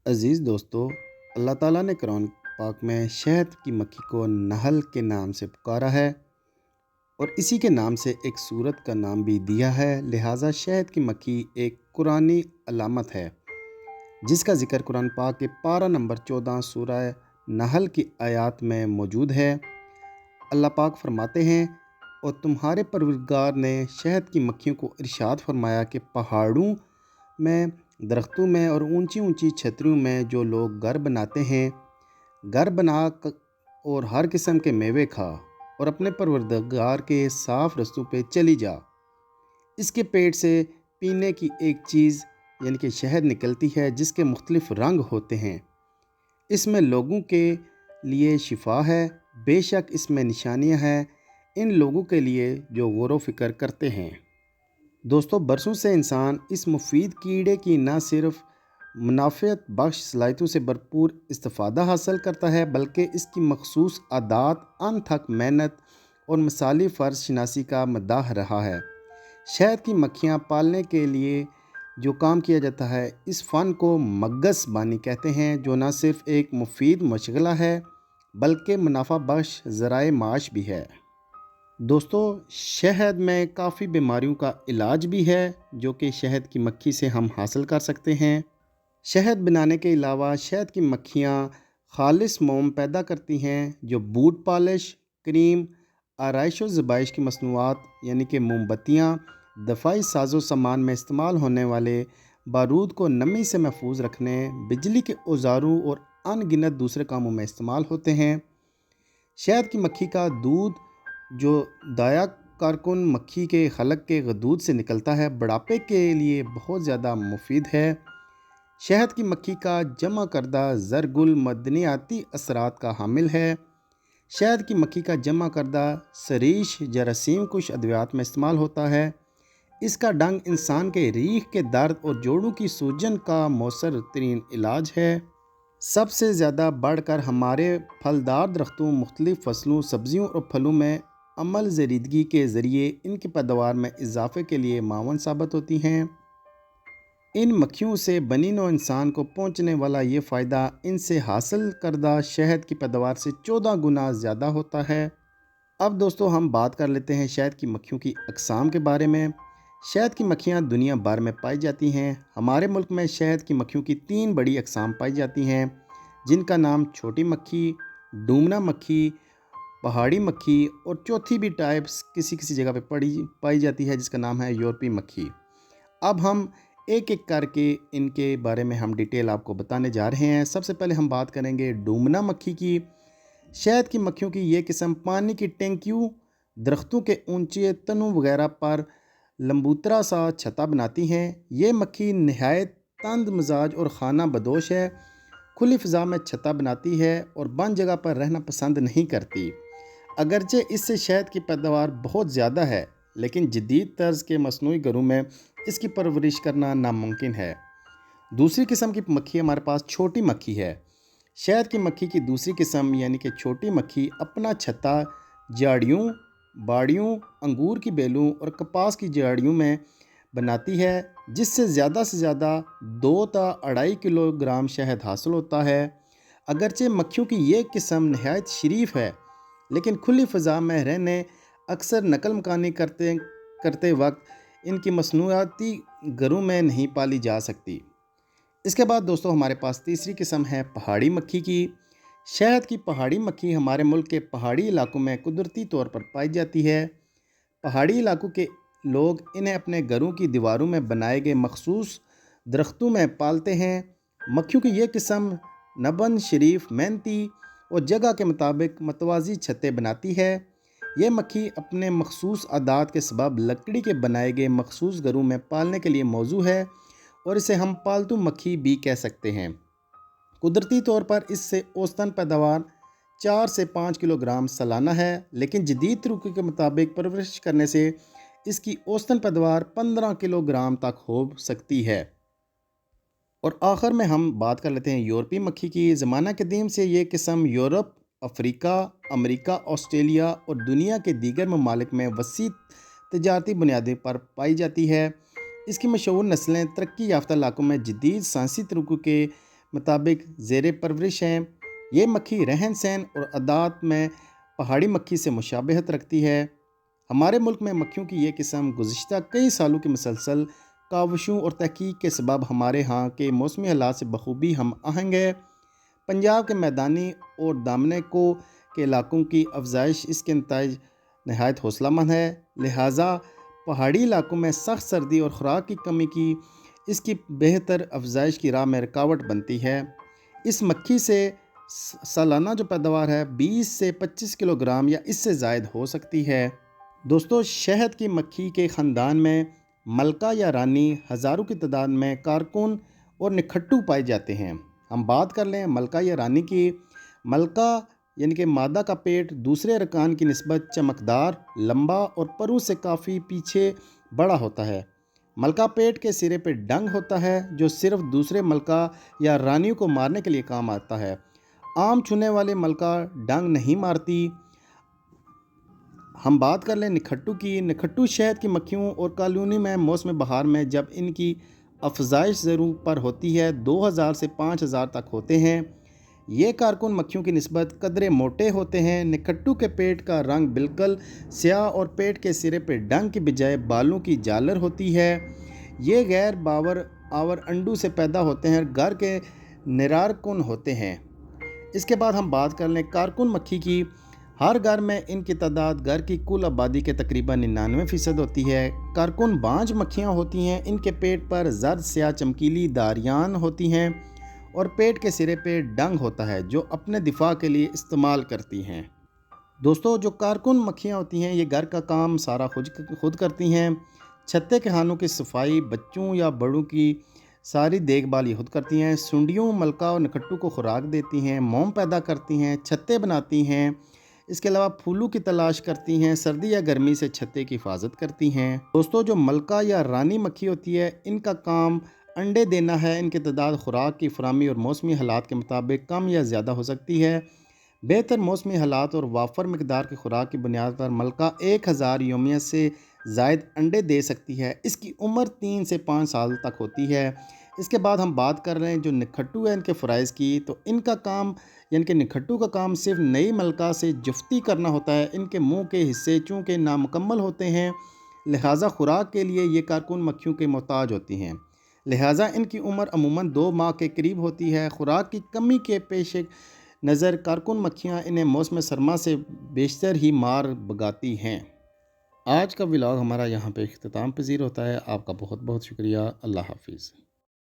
عزیز دوستو، اللہ تعالیٰ نے قرآن پاک میں شہد کی مکھی کو نحل کے نام سے پکارا ہے اور اسی کے نام سے ایک سورت کا نام بھی دیا ہے۔ لہٰذا شہد کی مکھی ایک قرآنی علامت ہے جس کا ذکر قرآن پاک کے پارہ نمبر 14 سورہ نحل کی آیات میں موجود ہے۔ اللہ پاک فرماتے ہیں، اور تمہارے پروردگار نے شہد کی مکھیوں کو ارشاد فرمایا کہ پہاڑوں میں، درختوں میں اور اونچی اونچی چھتریوں میں جو لوگ گھر بناتے ہیں، گھر بنا اور ہر قسم کے میوے کھا اور اپنے پروردگار کے صاف رستوں پہ چلی جا۔ اس کے پیٹ سے پینے کی ایک چیز یعنی کہ شہد نکلتی ہے جس کے مختلف رنگ ہوتے ہیں۔ اس میں لوگوں کے لیے شفا ہے، بے شک اس میں نشانیاں ہیں ان لوگوں کے لیے جو غور و فکر کرتے ہیں۔ دوستو، برسوں سے انسان اس مفید کیڑے کی نہ صرف منافعت بخش صلاحیتوں سے بھرپور استفادہ حاصل کرتا ہے بلکہ اس کی مخصوص عادات، انتھک محنت اور مثالی فرض شناسی کا مداح رہا ہے۔ شہد کی مکھیاں پالنے کے لیے جو کام کیا جاتا ہے، اس فن کو مگس بانی کہتے ہیں، جو نہ صرف ایک مفید مشغلہ ہے بلکہ منافع بخش ذرائع معاش بھی ہے۔ دوستو، شہد میں کافی بیماریوں کا علاج بھی ہے جو کہ شہد کی مکھی سے ہم حاصل کر سکتے ہیں۔ شہد بنانے کے علاوہ شہد کی مکھیاں خالص موم پیدا کرتی ہیں جو بوٹ پالش، کریم، آرائش و زیبائش کی مصنوعات یعنی کہ موم بتیاں، دفاعی ساز و سامان میں استعمال ہونے والے بارود کو نمی سے محفوظ رکھنے، بجلی کے اوزاروں اور ان گنت دوسرے کاموں میں استعمال ہوتے ہیں۔ شہد کی مکھی کا دودھ جو دایا کارکن مکھی کے خلق کے غدود سے نکلتا ہے، بڑھاپے کے لیے بہت زیادہ مفید ہے۔ شہد کی مکھی کا جمع کردہ زرگل معدنیاتی اثرات کا حامل ہے۔ شہد کی مکھی کا جمع کردہ سریش جراثیم کش ادویات میں استعمال ہوتا ہے۔ اس کا ڈنگ انسان کے ریڑھ کے درد اور جوڑوں کی سوجن کا مؤثر ترین علاج ہے۔ سب سے زیادہ بڑھ کر ہمارے پھلدار درختوں، مختلف فصلوں، سبزیوں اور پھلوں میں عمل زریدگی کے ذریعے ان کی پیداوار میں اضافے کے لیے معاون ثابت ہوتی ہیں۔ ان مکھیوں سے بنی نوع انسان کو پہنچنے والا یہ فائدہ ان سے حاصل کردہ شہد کی پیداوار سے 14 گنا زیادہ ہوتا ہے۔ اب دوستو، ہم بات کر لیتے ہیں شہد کی مکھیوں کی اقسام کے بارے میں۔ شہد کی مکھیاں دنیا بھر میں پائی جاتی ہیں۔ ہمارے ملک میں شہد کی مکھیوں کی 3 بڑی اقسام پائی جاتی ہیں جن کا نام چھوٹی مکھی، ڈومنا مکھی، پہاڑی مکھی اور چوتھی بھی ٹائپس کسی کسی جگہ پہ پائی جاتی ہے جس کا نام ہے یورپی مکھی۔ اب ہم ایک ایک کر کے ان کے بارے میں ہم ڈیٹیل آپ کو بتانے جا رہے ہیں۔ سب سے پہلے ہم بات کریں گے ڈومنا مکھی کی۔ شہد کی مکھیوں کی یہ قسم پانی کی ٹینکیوں، درختوں کے اونچے تنوں وغیرہ پر لمبوترا سا چھتا بناتی ہیں۔ یہ مکھی نہایت تند مزاج اور خانہ بدوش ہے، کھلی فضا میں چھتا بناتی ہے اور بند جگہ پر رہنا پسند نہیں کرتی۔ اگرچہ اس سے شہد کی پیداوار بہت زیادہ ہے لیکن جدید طرز کے مصنوعی گھروں میں اس کی پرورش کرنا ناممکن ہے۔ دوسری قسم کی مکھی ہمارے پاس چھوٹی مکھی ہے۔ شہد کی مکھی کی دوسری قسم یعنی کہ چھوٹی مکھی اپنا چھتا جھاڑیوں، باڑیوں، انگور کی بیلوں اور کپاس کی جھاڑیوں میں بناتی ہے جس سے زیادہ 2 تا 2.5 کلو گرام شہد حاصل ہوتا ہے۔ اگرچہ مکھیوں کی یہ قسم نہایت شریف ہے لیکن کھلی فضا میں رہنے، اکثر نقل مکانی کرتے وقت ان کی مصنوعاتی گھروں میں نہیں پالی جا سکتی۔ اس کے بعد دوستو ہمارے پاس تیسری قسم ہے پہاڑی مکھی کی۔ شہد کی پہاڑی مکھی ہمارے ملک کے پہاڑی علاقوں میں قدرتی طور پر پائی جاتی ہے۔ پہاڑی علاقوں کے لوگ انہیں اپنے گھروں کی دیواروں میں بنائے گئے مخصوص درختوں میں پالتے ہیں۔ مکھیوں کی یہ قسم نبن، شریف، محنتی اور جگہ کے مطابق متوازی چھتیں بناتی ہے۔ یہ مکھی اپنے مخصوص عادات کے سبب لکڑی کے بنائے گئے مخصوص گھروں میں پالنے کے لیے موزوں ہے اور اسے ہم پالتو مکھی بھی کہہ سکتے ہیں۔ قدرتی طور پر اس سے اوسطاً پیداوار 4 سے 5 کلو گرام سالانہ ہے لیکن جدید طریقوں کے مطابق پرورش کرنے سے اس کی اوسطاً پیداوار 15 کلو گرام تک ہو سکتی ہے۔ اور آخر میں ہم بات کر لیتے ہیں یورپی مکھی کی۔ زمانہ قدیم سے یہ قسم یورپ، افریقہ، امریکہ، آسٹریلیا اور دنیا کے دیگر ممالک میں وسیع تجارتی بنیادوں پر پائی جاتی ہے۔ اس کی مشہور نسلیں ترقی یافتہ علاقوں میں جدید سائنسی طریقوں کے مطابق زیر پرورش ہیں۔ یہ مکھی رہن سہن اور عادات میں پہاڑی مکھی سے مشابہت رکھتی ہے۔ ہمارے ملک میں مکھیوں کی یہ قسم گزشتہ کئی سالوں کی مسلسل کاوشوں اور تحقیق کے سبب ہمارے ہاں کے موسمی حالات سے بخوبی ہم آہنگ ہے۔ پنجاب کے میدانی اور دامنے کو کے علاقوں کی افزائش اس کے نتائج نہایت حوصلہ مند ہے، لہٰذا پہاڑی علاقوں میں سخت سردی اور خوراک کی کمی کی اس کی بہتر افزائش کی راہ میں رکاوٹ بنتی ہے۔ اس مکھی سے سالانہ جو پیداوار ہے 20 سے 25 کلو گرام یا اس سے زائد ہو سکتی ہے۔ دوستو، شہد کی مکھی کے خاندان میں ملکہ یا رانی ہزاروں کی تعداد میں کارکن اور نکھٹو پائے جاتے ہیں۔ ہم بات کر لیں ملکہ یا رانی کی۔ ملکہ یعنی کہ مادہ کا پیٹ دوسرے ارکان کی نسبت چمکدار، لمبا اور پرو سے کافی پیچھے بڑا ہوتا ہے۔ ملکہ پیٹ کے سرے پہ ڈنگ ہوتا ہے جو صرف دوسرے ملکہ یا رانیوں کو مارنے کے لیے کام آتا ہے۔ عام چھونے والے ملکہ ڈنگ نہیں مارتی۔ ہم بات کر لیں نکھٹو کی۔ نکھٹو شہد کی مکھیوں اور کالونی میں موسم بہار میں جب ان کی افزائش ضرور پر ہوتی ہے 2000 سے 5000 تک ہوتے ہیں۔ یہ کارکن مکھیوں کی نسبت قدرے موٹے ہوتے ہیں۔ نکھٹو کے پیٹ کا رنگ بالکل سیاہ اور پیٹ کے سرے پہ ڈنگ کی بجائے بالوں کی جالر ہوتی ہے۔ یہ غیر باور آور انڈوں سے پیدا ہوتے ہیں اور گھر کے نرارکن ہوتے ہیں۔ اس کے بعد ہم بات کر لیں کارکن مکھی کی۔ ہر گھر میں ان کی تعداد گھر کی کل آبادی کے تقریباً 99% ہوتی ہے۔ کارکن بانجھ مکھیاں ہوتی ہیں۔ ان کے پیٹ پر زرد سیاہ چمکیلی داریاں ہوتی ہیں اور پیٹ کے سرے پہ ڈنگ ہوتا ہے جو اپنے دفاع کے لیے استعمال کرتی ہیں۔ دوستو، جو کارکن مکھیاں ہوتی ہیں یہ گھر کا کام سارا خود کرتی ہیں۔ چھتے کے خانوں کی صفائی، بچوں یا بڑوں کی ساری دیکھ بھال یہ خود کرتی ہیں۔ سنڈیوں، ملکہ اور نکھٹو کو خوراک دیتی ہیں، موم پیدا کرتی ہیں، چھتے بناتی ہیں۔ اس کے علاوہ پھولوں کی تلاش کرتی ہیں، سردی یا گرمی سے چھتے کی حفاظت کرتی ہیں۔ دوستو، جو ملکہ یا رانی مکھی ہوتی ہے ان کا کام انڈے دینا ہے۔ ان کی تعداد خوراک کی فراہمی اور موسمی حالات کے مطابق کم یا زیادہ ہو سکتی ہے۔ بہتر موسمی حالات اور وافر مقدار کی خوراک کی بنیاد پر ملکہ 1000 یومیہ سے زائد انڈے دے سکتی ہے۔ اس کی عمر 3 سے 5 سال تک ہوتی ہے۔ اس کے بعد ہم بات کر رہے ہیں جو نکھٹو ہے ان کے فرائض کی، تو ان کا کام یعنی کہ نکھٹو کا کام صرف نئی ملکہ سے جفتی کرنا ہوتا ہے۔ ان کے منہ کے حصے چونکہ نامکمل ہوتے ہیں لہٰذا خوراک کے لیے یہ کارکن مکھیوں کے محتاج ہوتی ہیں، لہٰذا ان کی عمر عموماً 2 ماہ کے قریب ہوتی ہے۔ خوراک کی کمی کے پیش نظر کارکن مکھیاں انہیں موسم سرما سے بیشتر ہی مار بھگاتی ہیں۔ آج کا ولاگ ہمارا یہاں پہ اختتام پذیر ہوتا ہے۔ آپ کا بہت بہت شکریہ۔ اللہ حافظ۔